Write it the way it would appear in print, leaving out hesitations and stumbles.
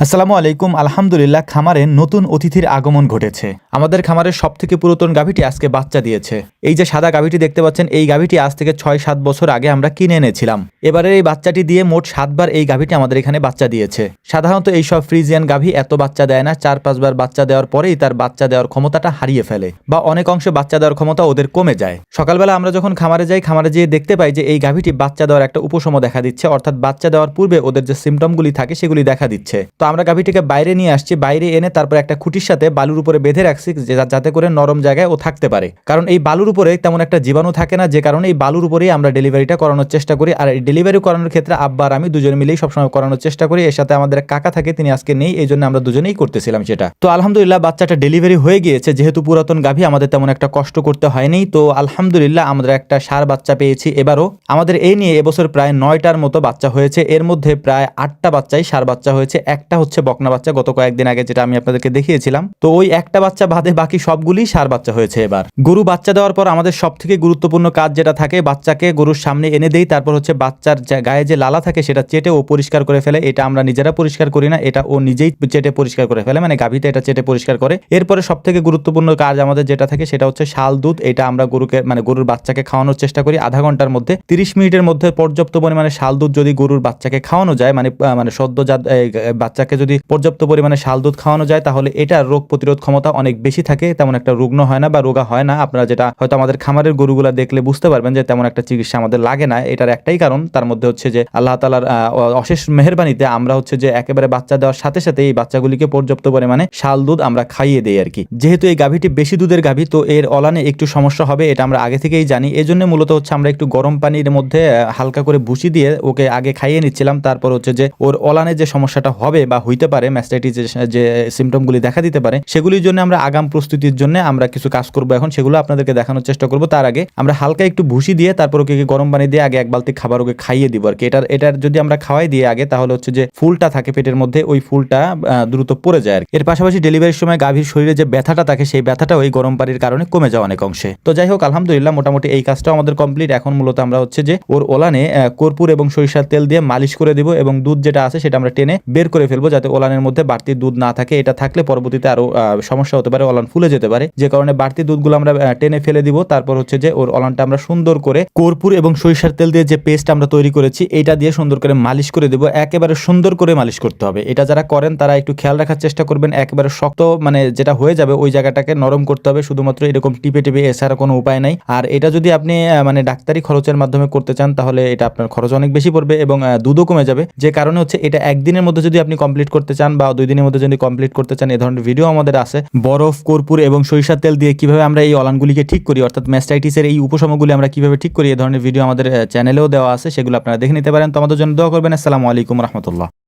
আসসালামু আলাইকুম। আলহামদুলিল্লাহ, খামারে নতুন অতিথির আগমন ঘটেছে। আমাদের খামারের সবথেকে পুরাতন গাভীটি আজকে বাচ্চা দিয়েছে। এই যে সাদা গাভীটি দেখতে পাচ্ছেন, এই গাভীটি আজ থেকে 6-7 বছর আগে আমরা কিনে এনেছিলাম। এবারে এই বাচ্চাটি দিয়ে মোট 7 বার এই গাভীটি আমাদের এখানে বাচ্চা দিয়েছে। সাধারণত এই সব ফ্রিজিয়ান গাভী এত বাচ্চা দেয় না, 4-5 বার বাচ্চা দেওয়ার পরেই তার বাচ্চা দেওয়ার ক্ষমতাটা হারিয়ে ফেলে বা অনেক অংশে বাচ্চা দেওয়ার ক্ষমতা ওদের কমে যায়। সকালবেলা আমরা যখন খামারে যাই, খামারে যেয়ে দেখতে পাই যে এই গাভীটি বাচ্চা দেওয়ার একটা উপশম দেখা দিচ্ছে, অর্থাৎ বাচ্চা দেওয়ার পূর্বে ওদের যে সিমটমগুলি থাকে সেগুলি দেখা দিচ্ছে। তো আমরা গাভীটিকে বাইরে নিয়ে আসছি, বাইরে এনে তারপর একটা খুঁটির সাথে বালুর উপরে বেঁধে রাখছি যাতে করে নরম জায়গায় ও থাকতে পারে। কারণ এই বালুর উপরে তেমন একটা জীবাণু থাকে না, যে কারণে এই বালুর উপরেই আমরা ডেলিভারিটা করানোর চেষ্টা করি। আর এই ডেলিভারি করানোর ক্ষেত্রে আব্বা আর আমি দুজনে মিলেই সবসময় করানোর চেষ্টা করি। এর সাথে আমাদের কাকা থাকে, তিনি আজকে নেই, এই জন্য আমরা দুজনেই করতেছিলাম সেটা। তো আলহামদুলিল্লাহ বাচ্চাটা ডেলিভারি হয়ে গিয়েছে। যেহেতু পুরাতন গাভী, আমাদের তেমন একটা কষ্ট করতে হয়নি। তো আলহামদুলিল্লাহ আমরা একটা ষাঁড় বাচ্চা পেয়েছি এবারও। আমাদের এই নিয়ে এবছর প্রায় 9টার মতো বাচ্চা হয়েছে। এর মধ্যে প্রায় 8টা বাচ্চাই ষাঁড় বাচ্চা হয়েছে, একটা হচ্ছে বকনা বাচ্চা গত কয়েকদিন আগে যেটা আমি আপনাদেরকে দেখিয়েছিলাম। তো ওই একটা বাচ্চা বাদে বাকি সবগুলি ষাঁড় বাচ্চা হয়েছে এবার। গরু বাচ্চা দেওয়ার পর আমাদের সবথেকে গুরুত্বপূর্ণ কাজ যেটা থাকে, বাচ্চাকে গরুর সামনে এনে দেই, তারপর হচ্ছে বাচ্চার গায়ে যে লালা থাকে সেটা চেটে ও পরিষ্কার করে ফেলে। এটা আমরা নিজেরা পরিষ্কার করি না, এটা ও নিজেই চেটে পরিষ্কার করে ফেলে, মানে গাভীতে এটা চেটে পরিষ্কার করে। এরপরে সবথেকে গুরুত্বপূর্ণ কাজ আমাদের যেটা থাকে সেটা হচ্ছে শাল দুধ। এটা আমরা গরুকে মানে গরুর বাচ্চাকে খাওয়ানোর চেষ্টা করি আধা ঘন্টার মধ্যে। 30 মিনিটের মধ্যে পর্যাপ্ত পরিমাণে শাল দুধ যদি গরুর বাচ্চাকে খাওয়ানো যায়, মানে সদ্যজাত বাচ্চাকে যদি পর্যাপ্ত পরিমাণে শাল দুধ খাওয়ানো যায়, তাহলে এটার রোগ প্রতিরোধ ক্ষমতা অনেক বেশি থাকে, তেমন একটা রুগ্ন হয় না বা রোগা হয় না। আপনারা যেটা হয়তো আমাদের খামারের গরুগুলা দেখলে বুঝতে পারবেন যে তেমন একটা চিকিৎসা আমাদের লাগে না। এটার একটাই কারণ, তার মধ্যে হচ্ছে যে আল্লাহ তাআলার অশেষ মেহেরবানিতে আমরা হচ্ছে যে একেবারে বাচ্চা দেওয়ার সাথে সাথে এই বাচ্চাগুলিকে পর্যাপ্ত পরিমাণে শাল দুধ আমরা খাইয়ে দেই আর কি। যেহেতু এই গাভীটি বেশি দুধের গাভী, তো এর অলানে একটু সমস্যা হবে, এটা আমরা আগে থেকেই জানি। এজন্য মূলত হচ্ছে আমরা একটু গরম পানির মধ্যে হালকা করে ভুসি দিয়ে ওকে আগে খাইয়ে নিচ্ছিলাম। তারপর হচ্ছে যে ওর অলানে যে সমস্যাটা হবে বা হইতে পারে, ম্যাস্টাইটিস যে সিমটমগুলি দেখা দিতে পারে, সেগুলির জন্য আমরা আগাম প্রস্তুতির জন্য আমরা কিছু কাজ করব এখন, সেগুলো আপনাদেরকে দেখানোর চেষ্টা করব। তার আগে আমরা হালকা একটু ভুসি দিয়ে তারপর ওকে গরম পানি দিয়ে আগে 1 বালতি খাবার ওকে খাইয়ে দিব আর কি। এটার যদি আমরা খাওয়াই দিয়ে আগে, তাহলে হচ্ছে যে ফুলটা থাকে পেটের মধ্যে, ওই ফুলটা দ্রুত পড়ে যায় আর কি। এর পাশাপাশি ডেলিভারির সময় গাভীর শরীরে যে ব্যথাটা থাকে, সেই ব্যথাটা ওই গরম পানির কারণে কমে যায় অনেক অংশে। তো যাই হোক, আলহামদুলিল্লাহ মোটামুটি এই কাজটাও আমাদের কমপ্লিট। এখন মূলত আমরা হচ্ছে যে ওর ওলানে কর্পূর এবং সরিষার তেল দিয়ে মালিশ করে দিব এবং দুধ যেটা আছে সেটা আমরা টেনে বের করে ফেলবো, যাতে ওলানের মধ্যে বাড়তি দুধ না থাকে। এটা থাকলে পরবর্তীতে আরো সমস্যা হতে পারে, ওলান ফুলে যেতে পারে, যে কারণে বাড়তি দুধগুলো আমরা টেনে ফেলে দিব। তারপর হচ্ছে যে ওর ওলানটা আমরা সুন্দর করে কর্পূর এবং সরিষার তেল দিয়ে যে পেস্ট আমরা তৈরি করেছি, এটা দিয়ে সুন্দর করে মালিশ করে দেব। একেবারে সুন্দর করে মালিশ করতে হবে। এটা যারা করেন তারা একটু খেয়াল রাখার চেষ্টা করবেন, একেবারে শক্ত মানে যেটা হয়ে যাবে ওই জায়গাটাকে নরম করতে হবে শুধুমাত্র, এরকম টিপে টিপে, এছাড়া কোনো উপায় নাই। আর এটা যদি আপনি মানে ডাক্তারি খরচের মাধ্যমে করতে চান, তাহলে এটা আপনার খরচ অনেক বেশি পড়বে এবং দুধও কমে যাবে। যে কারণে হচ্ছে এটা একদিনের মধ্যে যদি আপনি কমপ্লিট করতে চান বা 2 দিনের মধ্যে যদি কমপ্লিট করতে চান, এই ধরনের ভিডিও আমাদের আছে। বরফ, কর্পূর এবং সরিষার তেল দিয়ে কিভাবে আমরা এই অলানগুলিকে ঠিক করি, অর্থাৎ ম্যাস্টাইটিসের এই উপশমগুলি আমরা কিভাবে ঠিক করি, এই ধরনের ভিডিও আমাদের চ্যানেলেও দেওয়া আছে, সেগুলো আপনারা দেখে নিতে পারেন। তো আমাদের জন্য দোয়া করবেন। আসসালামু আলাইকুম রহমতুল্লাহ।